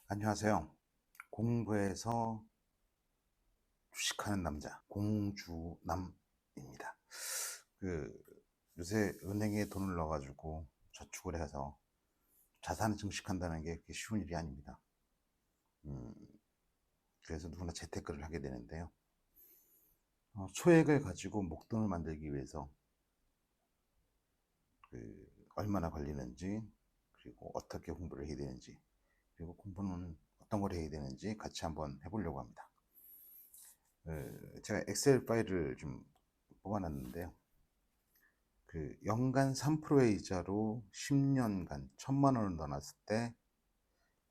안녕하세요. 공부해서 주식하는 남자 공주남입니다. 요새 은행에 돈을 넣어가지고 저축을 해서 자산을 증식한다는 게 그렇게 쉬운 일이 아닙니다. 음, 그래서 누구나 재테크를 하게 되는데요. 소액을 가지고 목돈을 만들기 위해서 얼마나 걸리는지, 그리고 어떻게 공부를 해야 되는지, 그리고 공부는 어떤 걸 해야 되는지 같이 한번 해보려고 합니다. 제가 엑셀 파일을 좀 뽑아놨는데요. 연간 3%의 이자로 10년간 1000만 원을 넣어놨을 때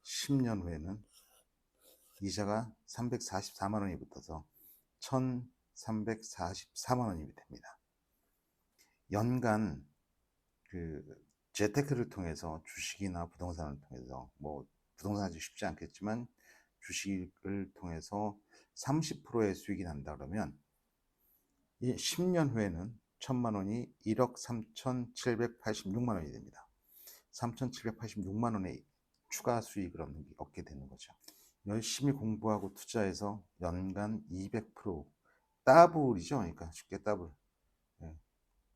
10년 후에는 이자가 344만 원이 붙어서 1344만 원이 됩니다. 연간 그 재테크를 통해서 주식이나 부동산을 통해서 부동산 아주 쉽지 않겠지만 주식을 통해서 30%의 수익이 난다 그러면 이 10년 후에는 1000만 원이 1억 3786만 원이 됩니다. 3786만 원의 추가 수익을 얻게 되는 거죠. 열심히 공부하고 투자해서 연간 200% 더블이죠. 그러니까 쉽게 더블.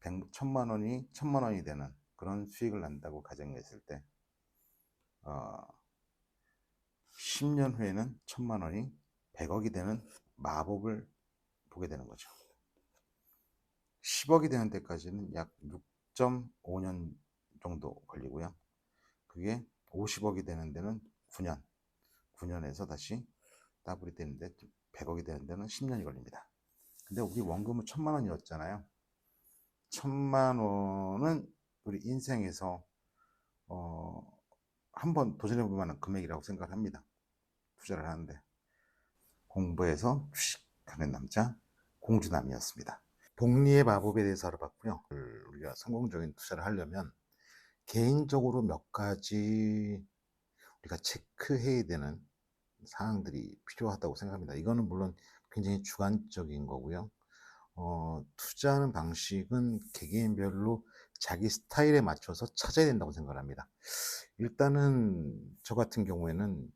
1000만 원이 1000만 원이 되는 그런 수익을 난다고 가정했을 때 10년 후에는 1000만 원이 100억이 되는 마법을 보게 되는 거죠. 10억이 되는 데까지는 약 6.5년 정도 걸리고요. 그게 50억이 되는 데는 9년, 9년에서 다시 더블이 되는데 100억이 되는 데는 10년이 걸립니다. 근데 우리 원금은 1000만 원이었잖아요. 1000만 원은 우리 인생에서 한번 도전해볼 만한 금액이라고 생각을 합니다. 투자를 하는데. 공부해서 주식하는 남자 공주남이었습니다. 복리의 마법에 대해서 알아봤고요. 우리가 성공적인 투자를 하려면 개인적으로 몇 가지 우리가 체크해야 되는 사항들이 필요하다고 생각합니다. 이거는 물론 굉장히 주관적인 거고요. 투자하는 방식은 개개인별로 자기 스타일에 맞춰서 찾아야 된다고 생각합니다. 일단은 저 같은 경우에는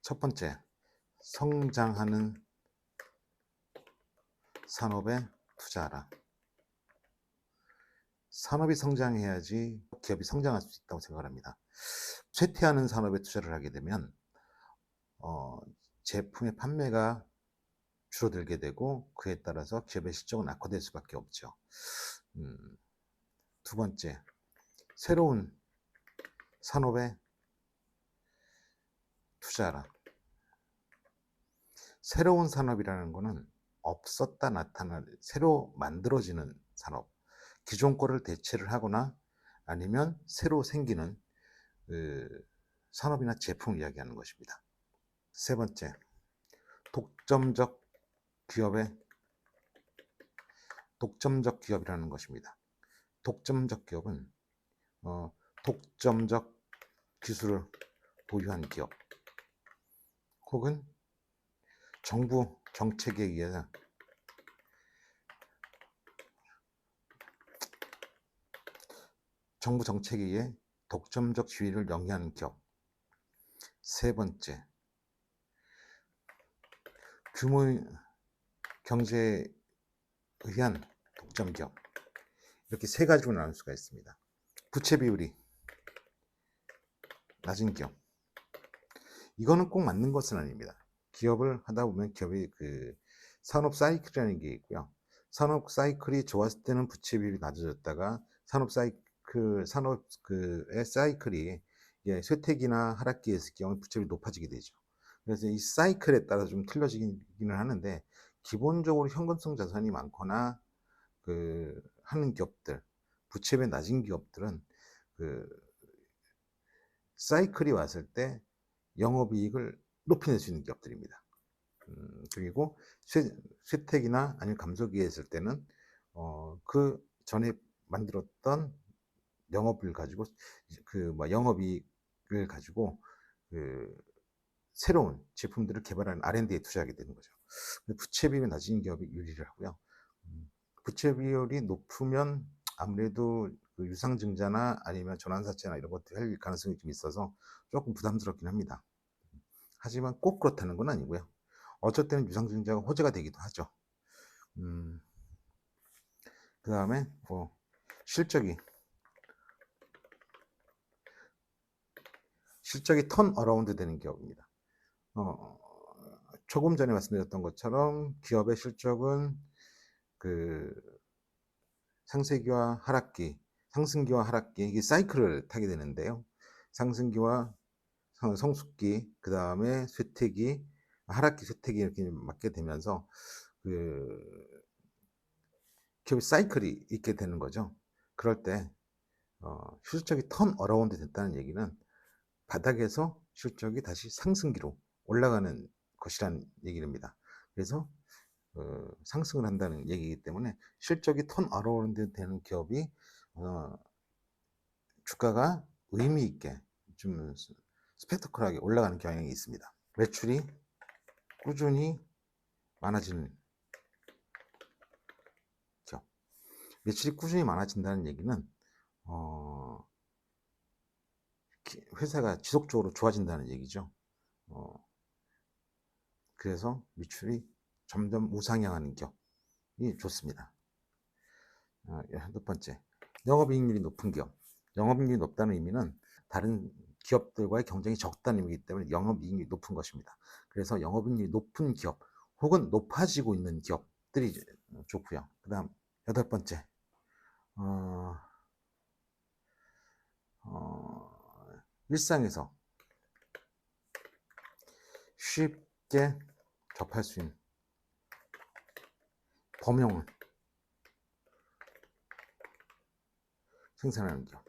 첫 번째, 성장하는 산업에 투자하라. 산업이 성장해야지 기업이 성장할 수 있다고 생각합니다. 쇠퇴하는 산업에 투자를 하게 되면 제품의 판매가 줄어들게 되고 그에 따라서 기업의 실적은 악화될 수밖에 없죠. 두 번째, 새로운 산업에 투자하라. 새로운 산업이라는 것은 없었다 나타날 새로 만들어지는 산업, 기존 거를 대체를 하거나 아니면 새로 생기는 산업이나 제품을 이야기하는 것입니다. 세 번째, 독점적 기업이라는 것입니다. 독점적 기업은 독점적 기술을 보유한 기업 혹은 정부 정책에 의해서 독점적 지위를 영위하는 기업. 세 번째, 규모의 경제에 의한 독점 기업. 이렇게 세 가지로 나눌 수가 있습니다. 부채 비율이 낮은 기업. 이거는 꼭 맞는 것은 아닙니다. 기업을 하다 보면 기업이 산업 사이클이라는 게 있고요. 산업 사이클이 좋았을 때는 부채 비율이 낮아졌다가 산업의 사이클이 쇠퇴기나 하락기에 있을 경우 부채 비율이 높아지게 되죠. 그래서 이 사이클에 따라 좀 틀려지기는 하는데 기본적으로 현금성 자산이 많거나 하는 기업들, 부채 비율이 낮은 기업들은 사이클이 왔을 때 영업이익을 높여낼 수 있는 기업들입니다. 그리고 쇠퇴기나 아니면 감소기에 있을 때는 그 전에 만들었던 영업을 가지고 영업이익을 가지고 새로운 제품들을 개발하는 R&D에 투자하게 되는 거죠. 부채 비율이 낮은 기업이 유리를 하고요. 부채 비율이 높으면 아무래도 그 유상증자나 아니면 전환사채나 이런 것들 할 가능성이 좀 있어서 조금 부담스럽긴 합니다. 하지만 꼭 그렇다는 건 아니고요. 어쩔 때는 유상증자가 호재가 되기도 하죠. 그 다음에 뭐 실적이 턴 어라운드 되는 기업입니다. 조금 전에 말씀드렸던 것처럼 기업의 실적은 그 상세기와 하락기, 상승기와 하락기, 이게 사이클을 타게 되는데요. 상승기와 성숙기, 그 다음에 쇠퇴기, 하락기, 쇠퇴기 이렇게 맞게 되면서 그 기업의 사이클이 있게 되는 거죠. 그럴 때 실적이 턴 어라운드 됐다는 얘기는 바닥에서 실적이 다시 상승기로 올라가는 것이라는 얘기입니다. 그래서 상승을 한다는 얘기이기 때문에 실적이 턴 어라운드 되는 기업이 주가가 의미 있게 좀 스펙터클하게 올라가는 경향이 있습니다. 매출이 꾸준히 많아지는 기업. 매출이 꾸준히 많아진다는 얘기는 회사가 지속적으로 좋아진다는 얘기죠. 그래서 매출이 점점 우상향하는 기업이 좋습니다. 첫 번째, 영업이익률이 높은 기업. 영업이익률이 높다는 의미는 다른 기업들과의 경쟁이 적다는 의미이기 때문에 영업이익률이 높은 것입니다. 그래서 영업이익률이 높은 기업 혹은 높아지고 있는 기업들이 좋고요. 그 다음 여덟 번째, 일상에서 쉽게 접할 수 있는 범용을 생산하는 기업.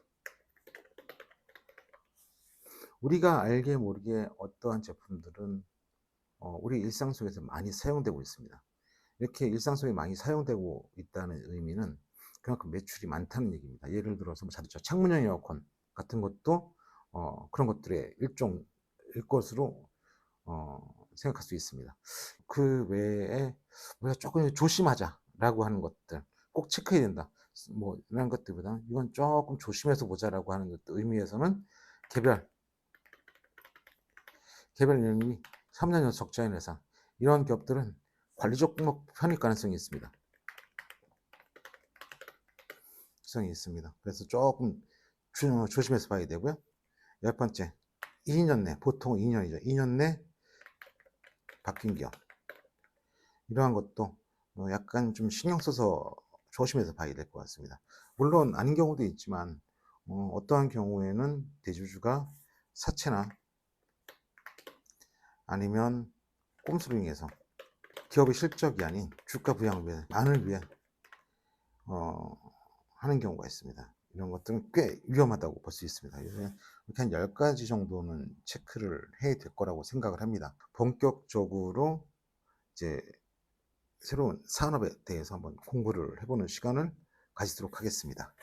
우리가 알게 모르게 어떠한 제품들은 우리 일상 속에서 많이 사용되고 있습니다. 이렇게 일상 속에 많이 사용되고 있다는 의미는 그만큼 매출이 많다는 얘기입니다. 예를 들어서 자동차 창문형 에어컨 같은 것도 그런 것들의 일종일 것으로 생각할 수 있습니다. 그 외에 우리가 조금 조심하자라고 하는 것들, 꼭 체크해야 된다, 뭐 이런 것들보다 이건 조금 조심해서 보자라고 하는 것들 의미에서는 개별 영역이 3년 연속 적자인 회사, 이런 기업들은 관리 종목 편입 가능성이 있습니다. 그래서 조금 조심해서 봐야 되고요. 열 번째, 2년 내, 보통 2년이죠. 2년 내 바뀐 기업. 이러한 것도 약간 좀 신경 써서 조심해서 봐야 될 것 같습니다. 물론 아닌 경우도 있지만 어떠한 경우에는 대주주가 사채나 아니면 꼼수를 이용해서 기업의 실적이 아닌 주가 부양을 위해, 안을 위해 하는 경우가 있습니다. 이런 것들은 꽤 위험하다고 볼 수 있습니다. 이렇게 한 10가지 정도는 체크를 해야 될 거라고 생각을 합니다. 본격적으로 이제 새로운 산업에 대해서 한번 공부를 해보는 시간을 가지도록 하겠습니다.